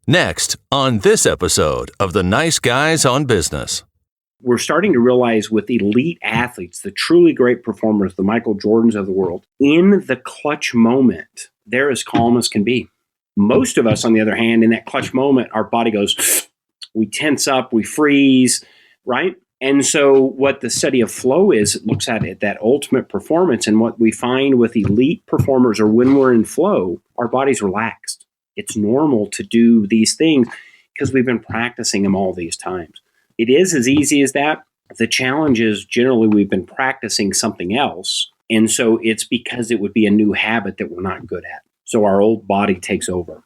Next, on this episode of The Nice Guys on Business. We're starting to realize with elite athletes, the truly great performers, the Michael Jordans of the world, in the clutch moment, they're as calm as can be. Most of us, on the other hand, in that clutch moment, our body goes, we tense up, we freeze, right? And so what the study of flow is, it looks at that ultimate performance. And what we find with elite performers, or when we're in flow, our body's relaxed. It's normal to do these things because we've been practicing them all these times. It is as easy as that. The challenge is generally we've been practicing something else. And so it's because it would be a new habit that we're not good at. So our old body takes over.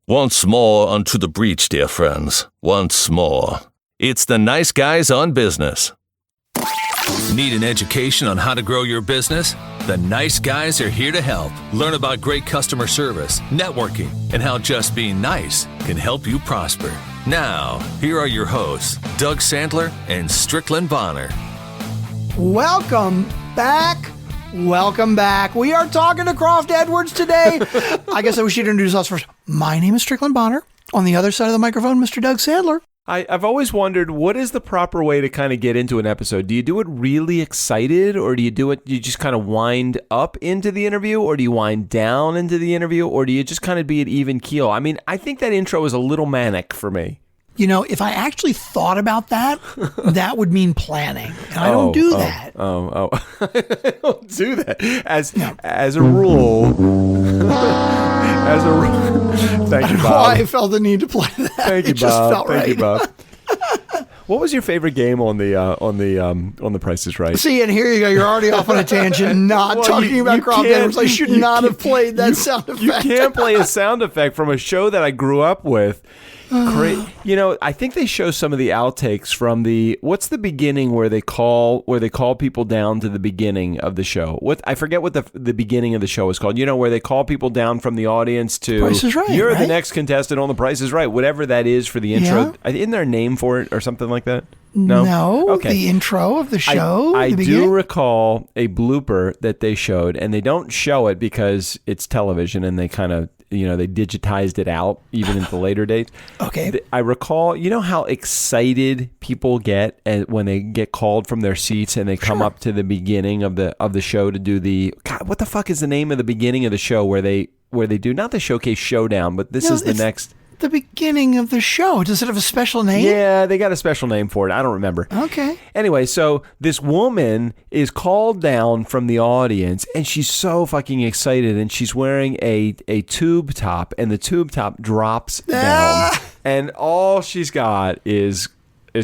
Once more unto the breach, dear friends. Once more. It's the Nice Guys on Business. Need an education on how to grow your business? The Nice Guys are here to help. Learn about great customer service, networking, and how just being nice can help you prosper. Now, here are your hosts, Doug Sandler and Strickland Bonner. Welcome back. Welcome back. We are talking to Croft Edwards today. I guess we should introduce us first. My name is Strickland Bonner. On the other side of the microphone, Mr. Doug Sandler. I've always wondered, what is the proper way to kind of get into an episode? Do you do it really excited, or do you just kind of wind up into the interview, or do you wind down into the interview, or do you just kind of be at even keel? I mean, I think that intro is a little manic for me. You know, if I actually thought about that, that would mean planning. And I don't do that. I don't do that. As a rule. Thank you, Bob. I felt the need to play that. Thank you, It just Bob. felt right. Thank you, Bob. What was your favorite game on the Price is Right? See, and here you go. You're already off on a tangent, not talking about Croft Edwards. I should not have played that sound effect. You can't play a sound effect from a show that I grew up with. You know, I think they show some of the outtakes from what's the beginning where they call people down to the beginning of the show. I forget what the beginning of the show is called. You know, where they call people down from the audience to Price is Right. You're right? the next contestant on The Price is Right. Whatever that is for the intro. Yeah. Isn't there a name for it or something like that? No. Okay. The intro of the show. I the do beginning? recall a blooper that they showed, and they don't show it because it's television, and they kind of, they digitized it out even at the later dates. Okay. I recall, you know how excited people get when they get called from their seats and they come up to the beginning of the show to do God, what the fuck is the name of the beginning of the show where they do not the Showcase Showdown, but this is the next. The beginning of the show. Does it have a special name? Yeah, they got a special name for it. I don't remember. Okay. Anyway, so this woman is called down from the audience, and she's so fucking excited, and she's wearing a tube top, and the tube top drops down, and all she's got is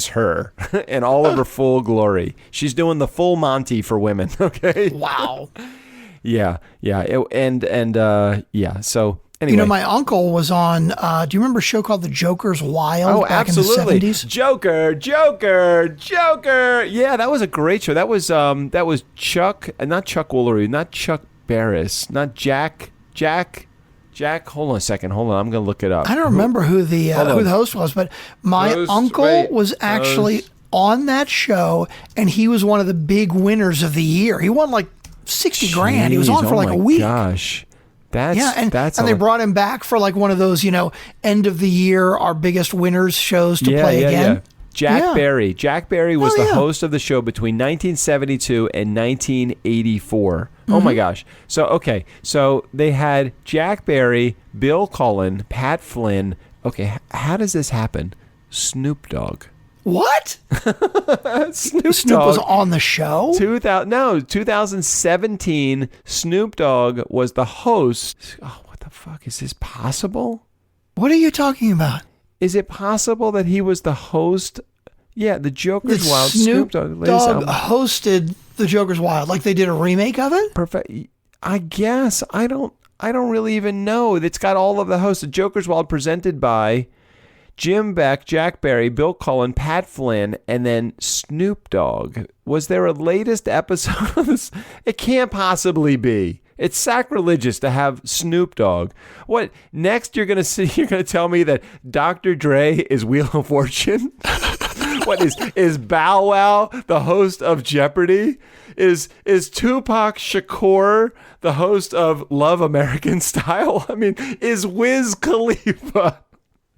her and all of her full glory. She's doing the full Monty for women. Okay. Wow. Yeah. So. Anyway. You know, my uncle was on, do you remember a show called The Joker's Wild back absolutely. in the 70s? Joker. Yeah, that was a great show. That was Chuck, not Chuck Woolery, not Chuck Barris, not Jack, hold on a second. Hold on, I'm going to look it up. I don't remember who the host was, but my uncle was actually on that show, and he was one of the big winners of the year. He won like 60 grand. He was on for like a week. Gosh. And they brought him back for like one of those, end of the year, our biggest winners shows to play again. Jack Barry. Jack Barry was the host of the show between 1972 and 1984. Oh my gosh. So they had Jack Barry, Bill Cullen, Pat Flynn. Okay, how does this happen? Snoop Dogg. What? Snoop was on the show? 2017, Snoop Dogg was the host. Oh, what the fuck? Is this possible? What are you talking about? Is it possible that he was the host? Yeah, The Joker's Wild. Snoop Dogg hosted The Joker's Wild, like they did a remake of it? Perfect. I guess. I don't really even know. It's got all of the hosts. The Joker's Wild presented by Jim Beck, Jack Barry, Bill Cullen, Pat Flynn, and then Snoop Dogg. Was there a latest episode of this? It can't possibly be. It's sacrilegious to have Snoop Dogg. What, next you're going to tell me that Dr. Dre is Wheel of Fortune? What, is Bow Wow the host of Jeopardy? Is Tupac Shakur the host of Love American Style? I mean, is Wiz Khalifa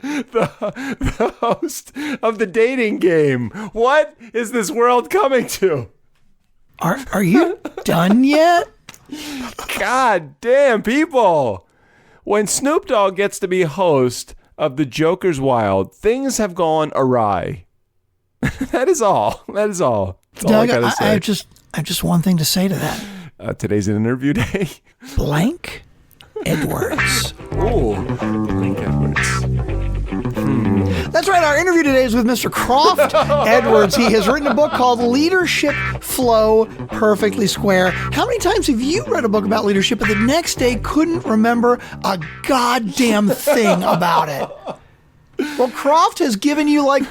the host of the dating game. What is this world coming to? Are you done yet? God damn, people. When Snoop Dogg gets to be host of the Joker's Wild, things have gone awry. That is all. That's all Doug, I gotta say. I have just one thing to say to that. Today's an interview day. Blank Edwards. Ooh, Blank Edwards. That's right. Our interview today is with Mr. Croft Edwards. He has written a book called Leadership Flow Perfectly Square. How many times have you read a book about leadership but the next day couldn't remember a goddamn thing about it? Well, Croft has given you like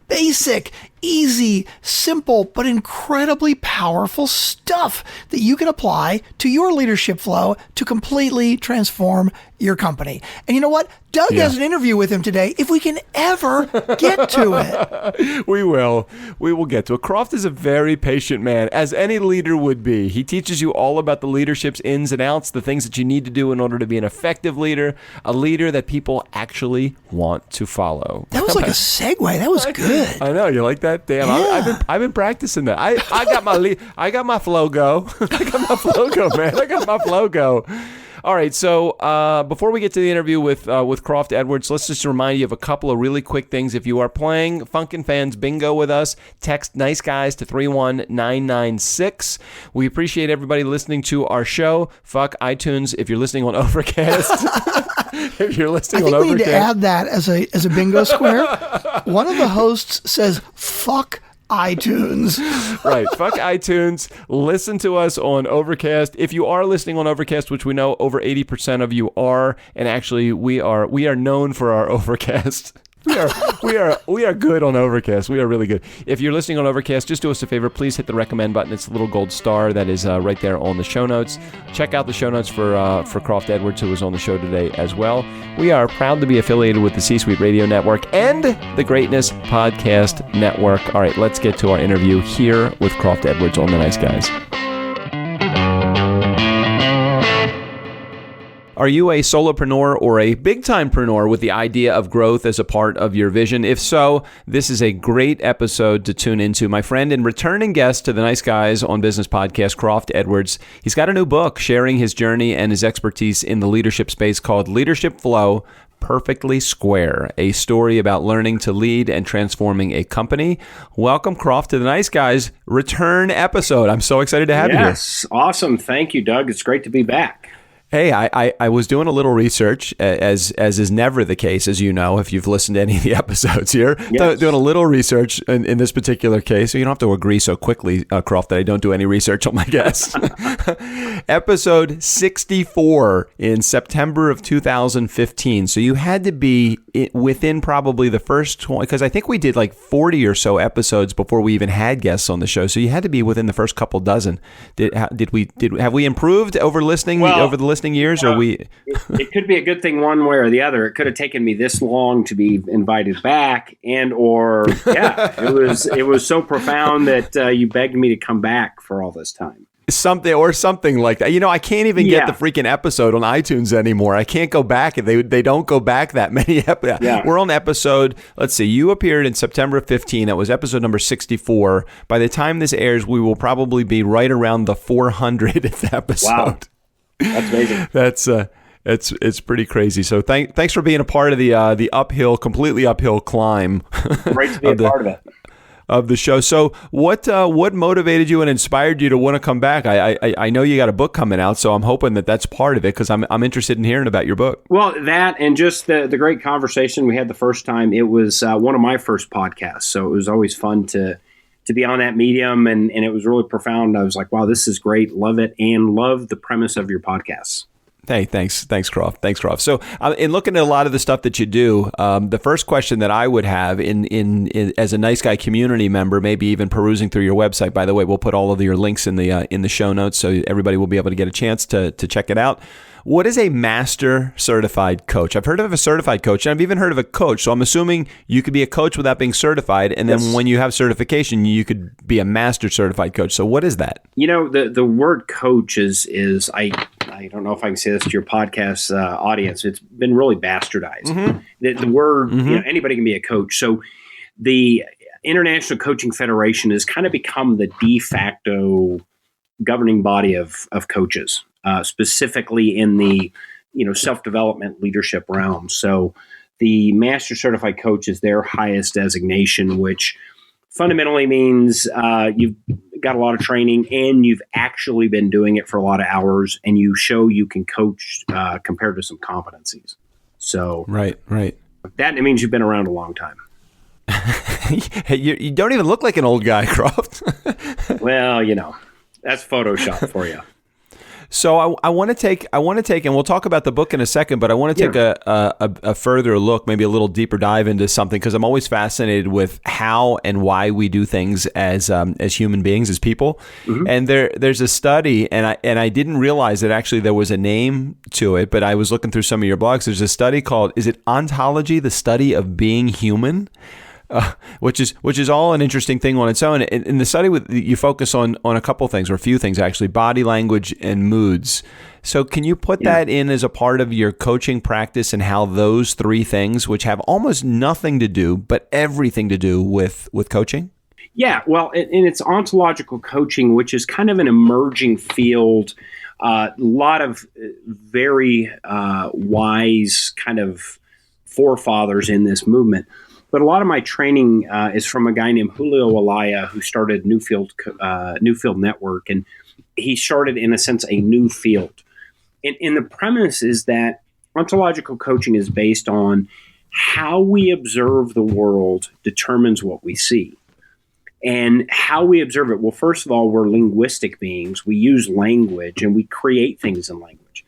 basic, easy, simple, but incredibly powerful stuff that you can apply to your leadership flow to completely transform your company. And you know what? Doug has an interview with him today if we can ever get to it. We will. We will get to it. Croft is a very patient man, as any leader would be. He teaches you all about the leadership's ins and outs, the things that you need to do in order to be an effective leader, a leader that people actually want to follow. That was like a segue. That was good. I know. You like that? Damn. Yeah. I've been practicing that. I got my flow go. I got my flow go, man. I got my flow go. All right, so before we get to the interview with Croft Edwards, let's just remind you of a couple of really quick things. If you are playing Funkin' Fans Bingo with us, text Nice Guys to 31996. We appreciate everybody listening to our show. Fuck iTunes if you're listening on Overcast. If you're listening on Overcast. I think we need to add that as a bingo square. One of the hosts says, fuck iTunes. Right. Fuck iTunes. Listen to us on Overcast. If you are listening on Overcast, which we know over 80% of you are, and actually we are known for our Overcast. We are good on Overcast. We are really good. If you're listening on Overcast, just do us a favor. Please hit the recommend button. It's the little gold star that is right there on the show notes. Check out the show notes for Croft Edwards, who was on the show today as well. We are proud to be affiliated with the C-Suite Radio Network and the Greatness Podcast Network. All right, let's get to our interview here with Croft Edwards on The Nice Guys. Are you a solopreneur or a big-timepreneur with the idea of growth as a part of your vision? If so, this is a great episode to tune into. My friend and returning guest to the Nice Guys on Business podcast, Croft Edwards, he's got a new book sharing his journey and his expertise in the leadership space called Leadership Flow Perfectly Square, a story about learning to lead and transforming a company. Welcome, Croft, to the Nice Guys return episode. I'm so excited to have you here. Yes, awesome. Thank you, Doug. It's great to be back. Hey, I was doing a little research, as is never the case, as you know, if you've listened to any of the episodes here. Yes. Doing a little research in this particular case. So you don't have to agree so quickly, Croft, that I don't do any research on my guests. Episode 64 in September of 2015. So you had to be within probably the first 20, because I think we did like 40 or so episodes before we even had guests on the show. So you had to be within the first couple dozen. Have we improved over listening over the listening years, or we? It could be a good thing one way or the other. It could have taken me this long to be invited back, it was so profound that you begged me to come back for all this time. Something like that. You know, I can't even get the freaking episode on iTunes anymore. I can't go back. They don't go back that many episodes. Yeah. We're on episode, let's see, you appeared in September of 15. That was episode number 64. By the time this airs, we will probably be right around the 400th episode. Wow. That's amazing. It's pretty crazy. So thanks for being a part of the completely uphill climb. Great to be a part of it. Of the show. So what motivated you and inspired you to want to come back? I know you got a book coming out, so I'm hoping that's part of it, because I'm interested in hearing about your book. Well, that and just the great conversation we had the first time. It was one of my first podcasts, so it was always fun to be on that medium, and it was really profound. I was like, wow, this is great. Love it, and love the premise of your podcasts. Hey, thanks, Croft. So, in looking at a lot of the stuff that you do, the first question that I would have in as a Nice Guy community member, maybe even perusing through your website. By the way, we'll put all of your links in the show notes, so everybody will be able to get a chance to check it out. What is a master certified coach? I've heard of a certified coach, and I've even heard of a coach. So I'm assuming you could be a coach without being certified, and then when you have certification, you could be a master certified coach. So what is that? You know, the word coach is I I don't know if I can say this to your podcast audience. It's been really bastardized. The word, anybody can be a coach. So the International Coaching Federation has kind of become the de facto governing body of coaches, specifically in the self-development leadership realm. So the Master Certified Coach is their highest designation, which fundamentally means you've got a lot of training and you've actually been doing it for a lot of hours, and you show you can coach compared to some competencies. So right. That means you've been around a long time. You don't even look like an old guy, Croft. Well, that's Photoshop for you. So I want to take, and we'll talk about the book in a second, but I want to take a further look, maybe a little deeper dive into something, because I'm always fascinated with how and why we do things as human beings, as people. And there's a study, and I didn't realize that actually there was a name to it, but I was looking through some of your blogs. There's a study called, is it Ontology, the Study of Being Human? Which is all an interesting thing on its own. In the study, you focus on a couple things, or a few things actually: body language and moods. So can you put that in as a part of your coaching practice, and how those three things, which have almost nothing to do but everything to do with coaching? Yeah, well, and it's ontological coaching, which is kind of an emerging field. A lot of very wise kind of forefathers in this movement. But a lot of my training is from a guy named Julio Alaya, who started Newfield Network, and he started, in a sense, a new field. And the premise is that ontological coaching is based on how we observe the world determines what we see. And how we observe it, well, first of all, we're linguistic beings. We use language, and we create things in language.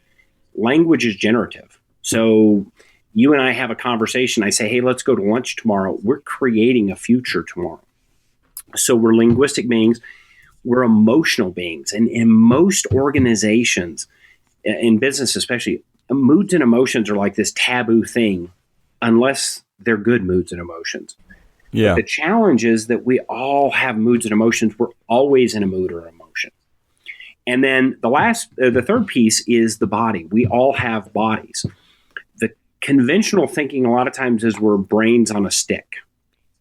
Language is generative. So you and I have a conversation. I say, hey, let's go to lunch tomorrow. We're creating a future tomorrow. So we're linguistic beings. We're emotional beings. And in most organizations, in business especially, moods and emotions are like this taboo thing, unless they're good moods and emotions. Yeah. But the challenge is that we all have moods and emotions. We're always in a mood or emotion. And then the third piece is the body. We all have bodies. Conventional thinking a lot of times is we're brains on a stick,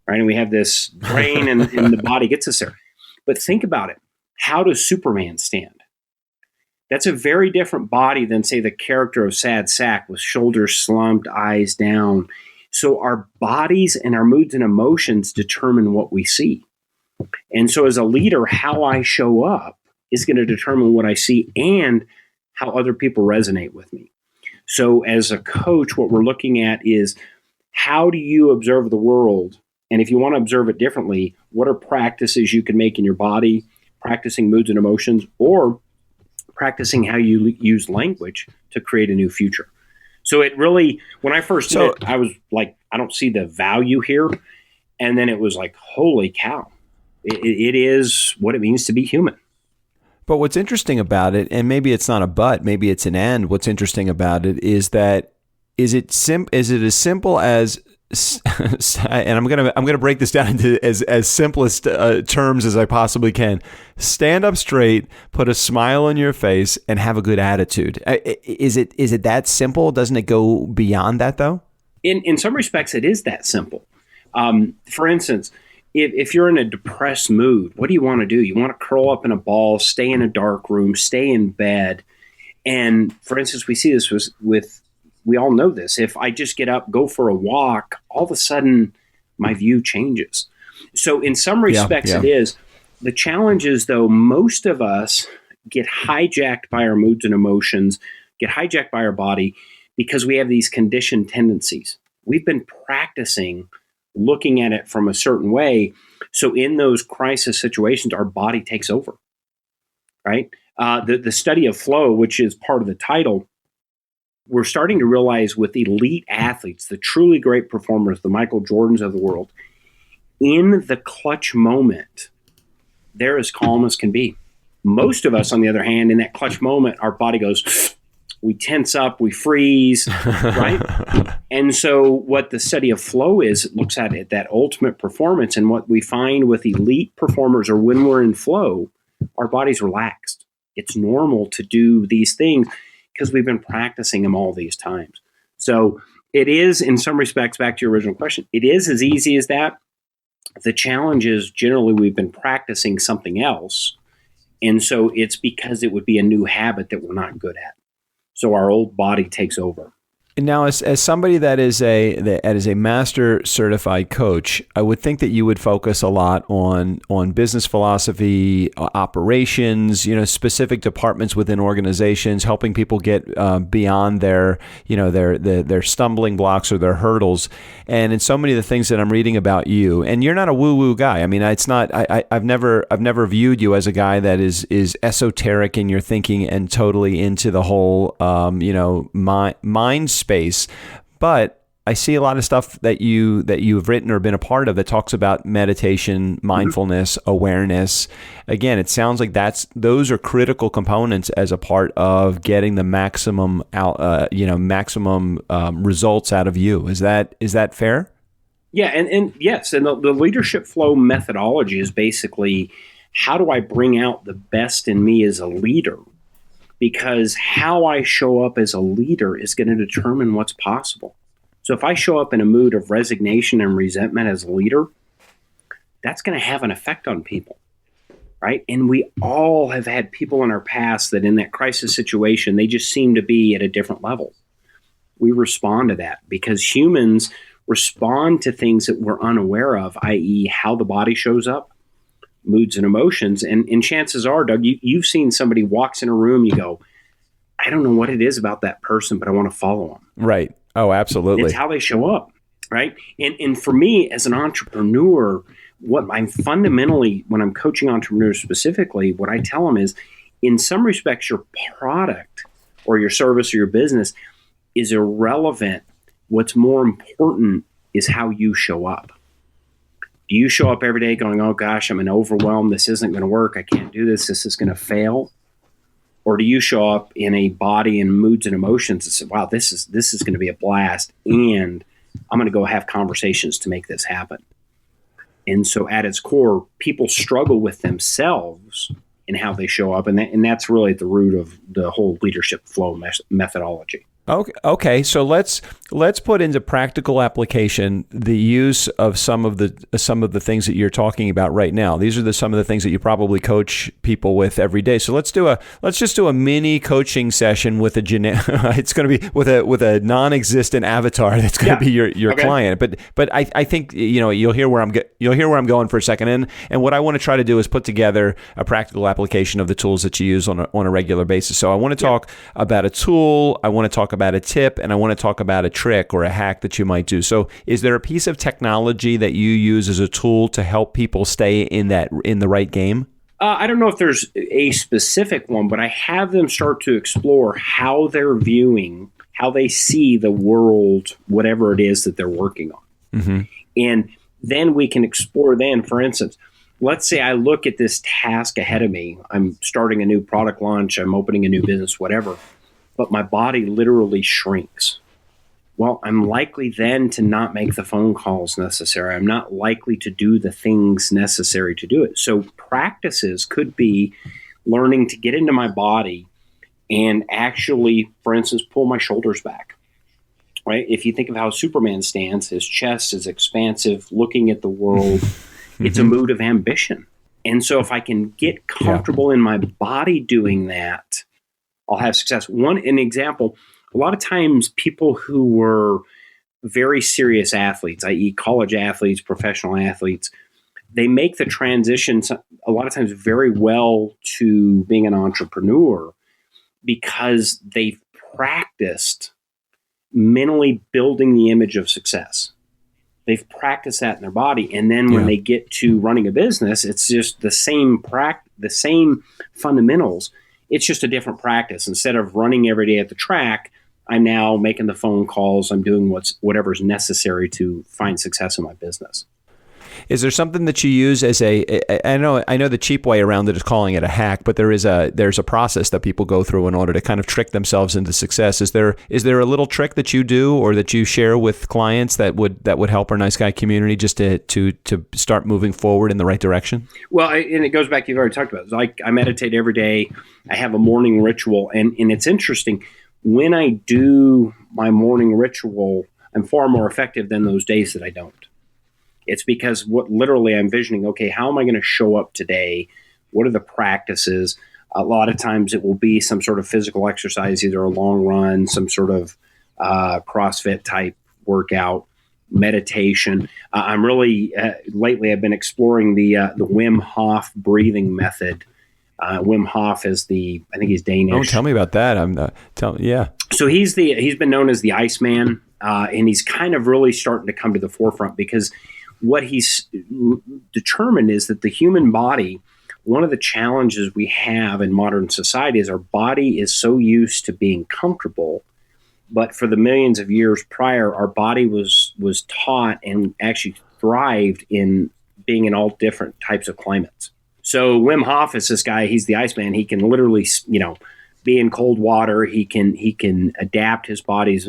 right? And we have this brain and the body gets us there. But think about it. How does Superman stand? That's a very different body than, say, the character of Sad Sack with shoulders slumped, eyes down. So our bodies and our moods and emotions determine what we see. And so as a leader, how I show up is going to determine what I see and how other people resonate with me. So as a coach, what we're looking at is, how do you observe the world? And if you want to observe it differently, what are practices you can make in your body, practicing moods and emotions, or practicing how you use language to create a new future? So it really, when I first did it, I was like, I don't see the value here. And then it was like, holy cow, it is what it means to be human. But what's interesting about it, and maybe it's not a but, maybe it's an and, what's interesting about it is that, is it as simple as, and I'm gonna break this down into as simplest terms as I possibly can. Stand up straight, put a smile on your face, and have a good attitude. Is it that simple? Doesn't it go beyond that, though? In some respects, it is that simple. For instance, if you're in a depressed mood, what do you want to do? You want to curl up in a ball, stay in a dark room, stay in bed. And for instance, we see this with we all know this. If I just get up, go for a walk, all of a sudden my view changes. So in some respects, it is. The challenge is, though, most of us get hijacked by our moods and emotions, get hijacked by our body, because we have these conditioned tendencies. We've been practicing looking at it from a certain way. So in those crisis situations, our body takes over, right? The study of flow, which is part of the title, we're starting to realize with elite athletes, the truly great performers, the Michael Jordans of the world, in the clutch moment, they're as calm as can be. Most of us, on the other hand, in that clutch moment, our body goes, we tense up, we freeze, right? And so what the study of flow is, it looks at it, that ultimate performance. And what we find with elite performers, or when we're in flow, our body's relaxed. It's normal to do these things. because we've been practicing them all these times. So it is, in some respects, back to your original question, it is as easy as that. The challenge is generally we've been practicing something else. And so it's because it would be a new habit that we're not good at. So our old body takes over. And now, as somebody that is a master certified coach, I would think that you would focus a lot on business philosophy, operations, specific departments within organizations, helping people get beyond their stumbling blocks or their hurdles. And in so many of the things that I'm reading about you, and you're not a woo-woo guy. I mean, it's not. I've never viewed you as a guy that is esoteric in your thinking and totally into the whole mind space, but I see a lot of stuff that you've written or been a part of that talks about meditation, mindfulness, awareness. Again, it sounds like those are critical components as a part of getting the maximum results out of you. Is that fair? Yeah, and yes, and the leadership flow methodology is basically how do I bring out the best in me as a leader? Because how I show up as a leader is going to determine what's possible. So if I show up in a mood of resignation and resentment as a leader, that's going to have an effect on people, right? And we all have had people in our past that in that crisis situation, they just seem to be at a different level. We respond to that because humans respond to things that we're unaware of, i.e. how the body shows up, moods and emotions. And chances are, Doug, you've seen somebody walks in a room, you go, I don't know what it is about that person, but I want to follow them. Right. Oh, absolutely. It's how they show up, right? And for me as an entrepreneur, what I'm fundamentally, when I'm coaching entrepreneurs specifically, what I tell them is, in some respects, your product or your service or your business is irrelevant. What's more important is how you show up. Do you show up every day going, oh gosh, I'm overwhelmed, this isn't going to work, I can't do this is going to fail? Or do you show up in a body and moods and emotions and say, wow, this is going to be a blast, and I'm going to go have conversations to make this happen? And so at its core, people struggle with themselves in how they show up, and that's really at the root of the whole leadership flow methodology. Okay. So let's put into practical application the use of some of the things that you're talking about right now. These are some of the things that you probably coach people with every day. So let's just do a mini coaching session with it's going to be with a non-existent avatar that's going to be your client. But I think you'll hear where I'm going for a second. And what I want to try to do is put together a practical application of the tools that you use on a regular basis. So I want to talk about a tool. I want to talk about a tip, and I want to talk about a trick or a hack that you might do. So is there a piece of technology that you use as a tool to help people stay in the right game? I don't know if there's a specific one, but I have them start to explore how they're viewing, how they see the world, whatever it is that they're working on. Mm-hmm. And then we can explore for instance, let's say I look at this task ahead of me. I'm starting a new product launch, I'm opening a new business, whatever. But my body literally shrinks. Well, I'm likely then to not make the phone calls necessary. I'm not likely to do the things necessary to do it. So practices could be learning to get into my body and actually, for instance, pull my shoulders back, right? If you think of how Superman stands, his chest is expansive, looking at the world. It's a mood of ambition. And so if I can get comfortable in my body doing that, I'll have success. An example, a lot of times people who were very serious athletes, i.e. college athletes, professional athletes, they make the transition a lot of times very well to being an entrepreneur because they've practiced mentally building the image of success. They've practiced that in their body. And then when they get to running a business, it's just the same fundamentals. It's just a different practice. Instead of running every day at the track, I'm now making the phone calls. I'm doing whatever's necessary to find success in my business. Is there something that you use as I know the cheap way around it is calling it a hack, but there's a process that people go through in order to kind of trick themselves into success. Is there a little trick that you do or that you share with clients that would help our Nice Guy community just to start moving forward in the right direction? Well, and it goes back to you've already talked about it. I meditate every day. I have a morning ritual, and it's interesting. when I do my morning ritual, I'm far more effective than those days that I don't. It's because what literally I'm visioning, okay, how am I going to show up today? What are the practices? A lot of times it will be some sort of physical exercise, either a long run, some sort of CrossFit type workout, meditation. I'm really, lately I've been exploring the Wim Hof breathing method. Wim Hof is I think he's Danish. Oh, tell me about that. Yeah. So he's been known as the Iceman, and he's kind of really starting to come to the forefront because what he's determined is that the human body, one of the challenges we have in modern society is our body is so used to being comfortable, but for the millions of years prior, our body was taught and actually thrived in being in all different types of climates. So Wim Hof is this guy, he's the Iceman. He can literally, be in cold water. He can adapt his body's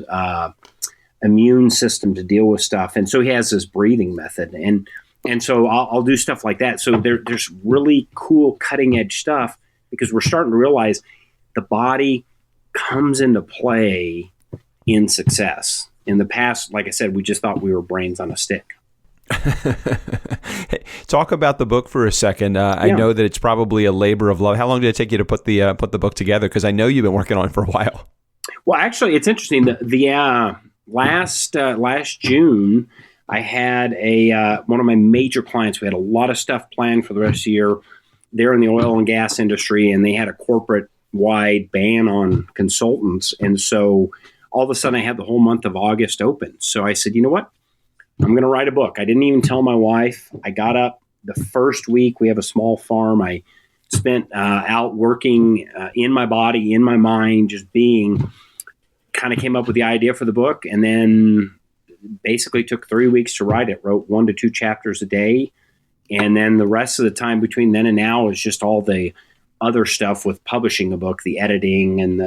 immune system to deal with stuff. And so he has this breathing method. And so I'll do stuff like that. So there's really cool cutting edge stuff because we're starting to realize the body comes into play in success. In the past, like I said, we just thought we were brains on a stick. Hey, talk about the book for a second. I know that it's probably a labor of love. How long did it take you to put the book together? Because I know you've been working on it for a while. Well, actually, it's interesting. The last June, I had one of my major clients. We had a lot of stuff planned for the rest of the year. They're in the oil and gas industry, and they had a corporate-wide ban on consultants. And so all of a sudden, I had the whole month of August open. So I said, you know what? I'm going to write a book. I didn't even tell my wife. I got up the first week. We have a small farm. I spent out working in my body, in my mind, just being, kind of came up with the idea for the book, and then basically took 3 weeks to write it. Wrote 1 to 2 chapters a day. And then the rest of the time between then and now is just all the other stuff with publishing a book, the editing and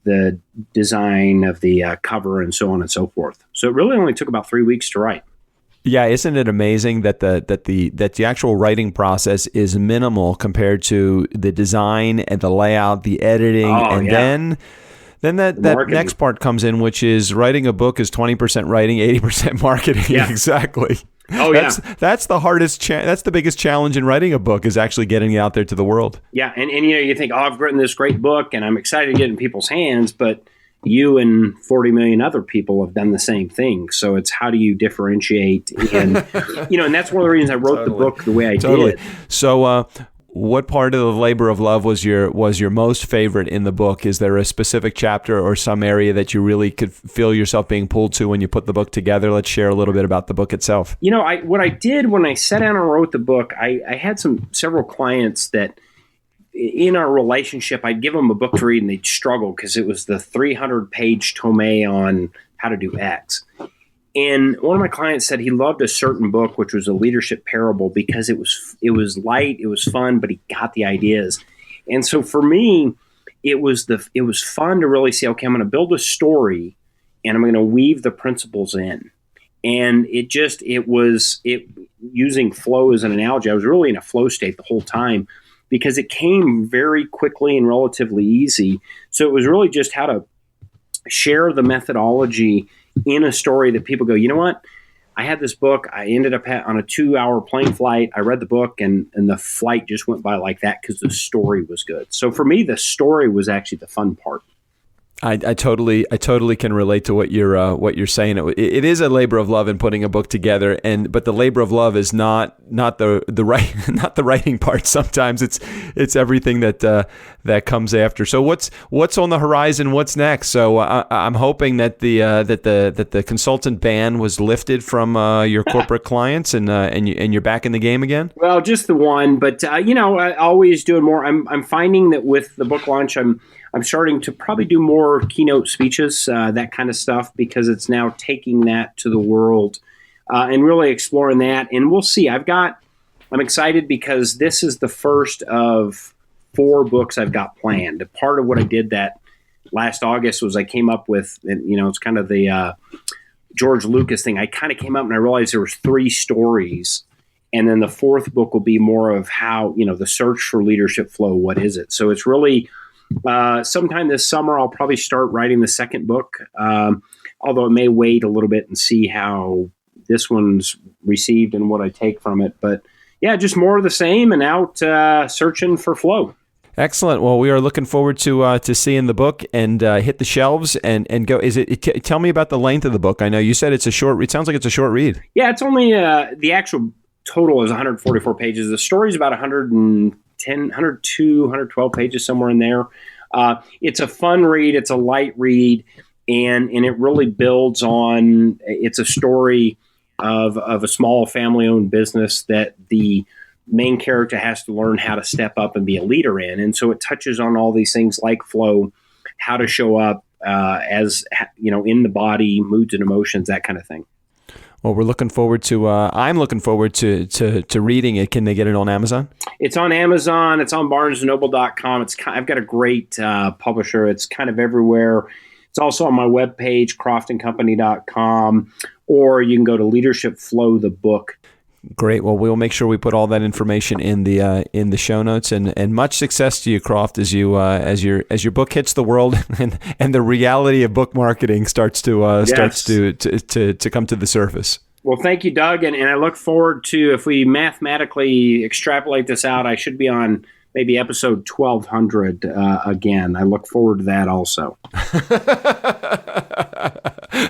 the design of the cover and so on and so forth. So it really only took about 3 weeks to write. Yeah, isn't it amazing that the actual writing process is minimal compared to the design and the layout, the editing, then that next part comes in, which is writing a book is 20% writing, 80% marketing. Yeah. Exactly. Oh, that's the hardest. That's the biggest challenge in writing a book is actually getting it out there to the world. Yeah, and you think, I've written this great book and I'm excited to get it in people's hands, but you and 40 million other people have done the same thing. So it's how do you differentiate? And and that's one of the reasons I wrote the book the way I did. So, what part of the labor of love was your most favorite in the book? Is there a specific chapter or some area that you really could feel yourself being pulled to when you put the book together? Let's share a little bit about the book itself. What I did when I sat down and wrote the book, I had several clients that in our relationship, I'd give them a book to read and they'd struggle because it was the 300-page tome on how to do X. And one of my clients said he loved a certain book, which was a leadership parable, because it was light, it was fun, but he got the ideas. And so for me, it was fun to really say, okay, I'm going to build a story and I'm going to weave the principles in. And using flow as an analogy, I was really in a flow state the whole time because it came very quickly and relatively easy. So it was really just how to share the methodology in a story that people go, you know what? I had this book. I ended up on a 2-hour plane flight. I read the book and the flight just went by like that because the story was good. So for me, the story was actually the fun part. I totally can relate to what you're saying. It is a labor of love in putting a book together, but the labor of love is not the writing part. Sometimes it's everything that comes after. So what's on the horizon? What's next? So I'm hoping that the consultant ban was lifted from your corporate clients and you're back in the game again. Well, just the one, but always doing more. I'm finding that with the book launch, I'm starting to probably do more keynote speeches, that kind of stuff, because it's now taking that to the world and really exploring that. And we'll see. I'm excited because this is the first of 4 books I've got planned. Part of what I did that last August was I came up with, it's kind of the George Lucas thing. I kind of came up and I realized there was 3 stories. And then the 4th book will be more of how, the search for leadership flow. What is it? So it's really Sometime this summer, I'll probably start writing the second book, although it may wait a little bit and see how this one's received and what I take from it. But yeah, just more of the same and out searching for flow. Excellent. Well, we are looking forward to seeing the book and hit the shelves and go. Tell me about the length of the book. I know you said it's a short read. It sounds like it's a short read. Yeah, it's only the actual total is 144 pages. The story is about 110, 102, 112 pages, somewhere in there. It's a fun read. It's a light read, and it really builds on. It's a story of a small family-owned business that the main character has to learn how to step up and be a leader in. And so it touches on all these things like flow, how to show up as, in the body, moods and emotions, that kind of thing. Well, we're looking forward to, I'm looking forward to reading it. Can they get it on Amazon? It's on Amazon. It's on BarnesandNoble.com. I've got a great publisher. It's kind of everywhere. It's also on my webpage, CroftandCompany.com, or you can go to LeadershipFlow, the book. Great. Well, we'll make sure we put all that information in the show notes, and much success to you, Croft, as your book hits the world and the reality of book marketing starts to come to the surface. Well, thank you, Doug, and I look forward to, if we mathematically extrapolate this out, I should be on maybe episode 1200 again. I look forward to that also.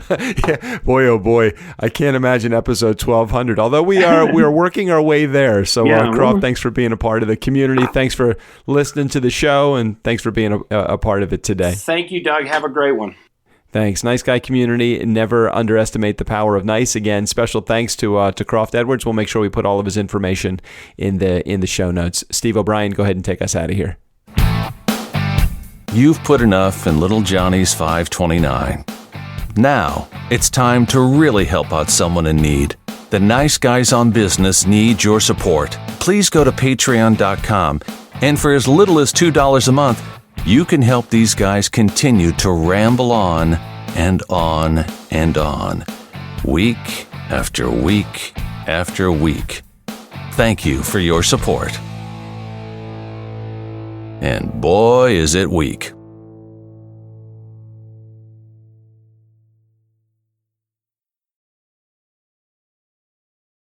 Yeah, boy, oh boy, I can't imagine episode 1200. Although we are working our way there. So, Croft, thanks for being a part of the community. Thanks for listening to the show, and thanks for being a part of it today. Thank you, Doug. Have a great one. Thanks. Nice guy community. Never underestimate the power of nice. Again, special thanks to Croft Edwards. We'll make sure we put all of his information in the show notes. Steve O'Brien, go ahead and take us out of here. You've put enough in little Johnny's 529. Now, it's time to really help out someone in need. The nice guys on business need your support. Please go to patreon.com, and for as little as $2 a month, you can help these guys continue to ramble on and on and on, week after week after week. Thank you for your support. And boy, is it weak.